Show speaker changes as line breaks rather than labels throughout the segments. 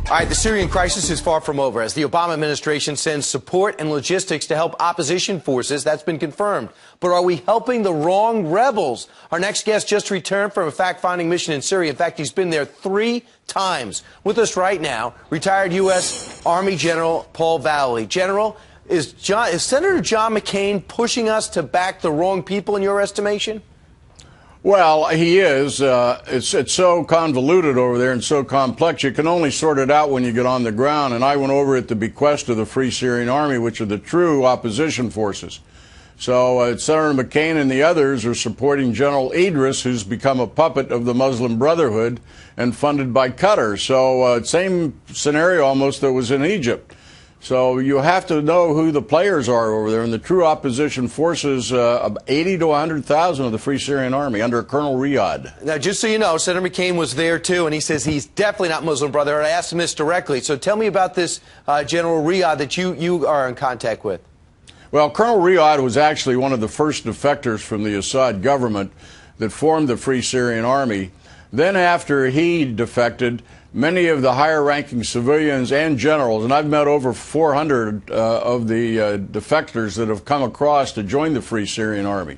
All right, the Syrian crisis is far from over as the Obama administration sends support and logistics to help opposition forces. That's been confirmed. But are we helping the wrong rebels? Our next guest just returned from a fact-finding mission in Syria. In fact, he's been there 3 times. With us right now, retired U.S. Army General Paul Vallely. General, is Senator John McCain pushing us to back the wrong people in your estimation?
Well, he is. It's so convoluted over there and so complex. You can only sort it out when you get on the ground. And I went over at the bequest of the Free Syrian Army, which are the true opposition forces. So Senator McCain and the others are supporting General Idris, who's become a puppet of the Muslim Brotherhood and funded by Qatar. So same scenario almost that was in Egypt. So you have to know who the players are over there. And the true opposition forces, 80 to 100,000 of the Free Syrian Army under Colonel Riyad.
Now, just so you know, Senator McCain was there, too, and he says he's definitely not Muslim Brotherhood. I asked him this directly. So tell me about this General Riyad that you are in contact with.
Well, Colonel Riyad was actually one of the first defectors from the Assad government that formed the Free Syrian Army. Then after he defected, many of the higher-ranking civilians and generals, and I've met over 400 of the defectors that have come across to join the Free Syrian Army.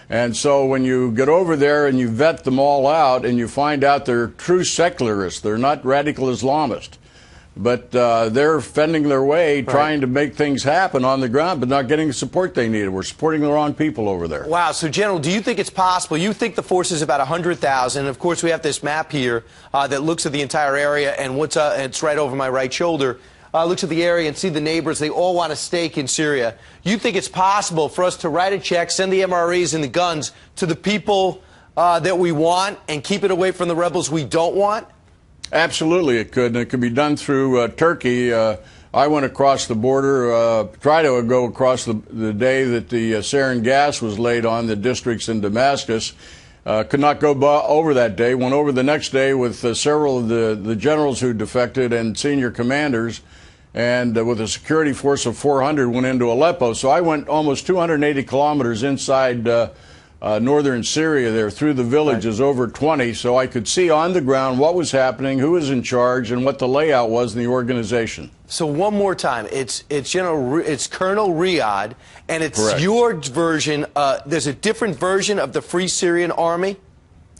And so when you get over there and you vet them all out and you find out they're true secularists, they're not radical Islamists, but they're fending their way, trying to make things happen on the ground, but not getting the support they needed. We're supporting the wrong people over there.
Wow. So, General, do you think it's possible? You think the force is about 100,000. Of course, we have this map here that looks at the entire area, and it's right over my right shoulder. Looks at the area and see the neighbors. They all want a stake in Syria. You think it's possible for us to write a check, send the MREs and the guns to the people that we want and keep it away from the rebels we don't want?
Absolutely, it could. And it could be done through Turkey. I went across the border, tried to go across the day that the sarin gas was laid on the districts in Damascus. Could not go over that day. Went over the next day with several of the generals who defected and senior commanders. And with a security force of 400, went into Aleppo. So I went almost 280 kilometers inside northern Syria there, through the villages, over 20, so I could see on the ground what was happening, who was in charge, and what the layout was in the organization.
So one more time, it's Colonel Riyad, and it's Correct. Your version. There's a different version of the Free Syrian Army?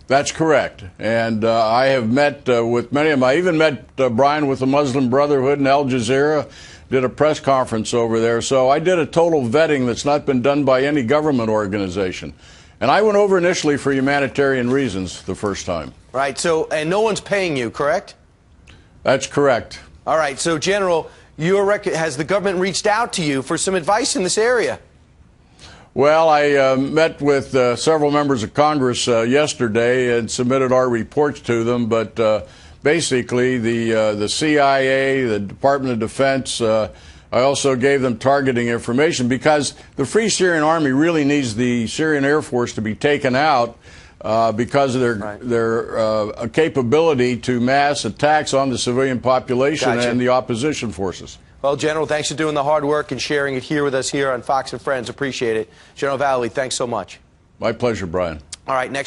That's correct. And I have met with many of them. I even met Brian with the Muslim Brotherhood in Al Jazeera, did a press conference over there. So I did a total vetting that's not been done by any government organization. And I went over initially for humanitarian reasons the first time. Right.
So, and no one's paying you, correct?
That's correct.
All right. So, General, has the government reached out to you for some advice in this area?
Well, I met with several members of Congress yesterday and submitted our reports to them. But basically, the CIA, the Department of Defense, I also gave them targeting information because the Free Syrian Army really needs the Syrian Air Force to be taken out because of their capability to mass attacks on the civilian population and the opposition forces.
Well, General, thanks for doing the hard work and sharing it here with us here on Fox and Friends. Appreciate it. General Vallely, thanks so much.
My pleasure, Brian.
All right, next.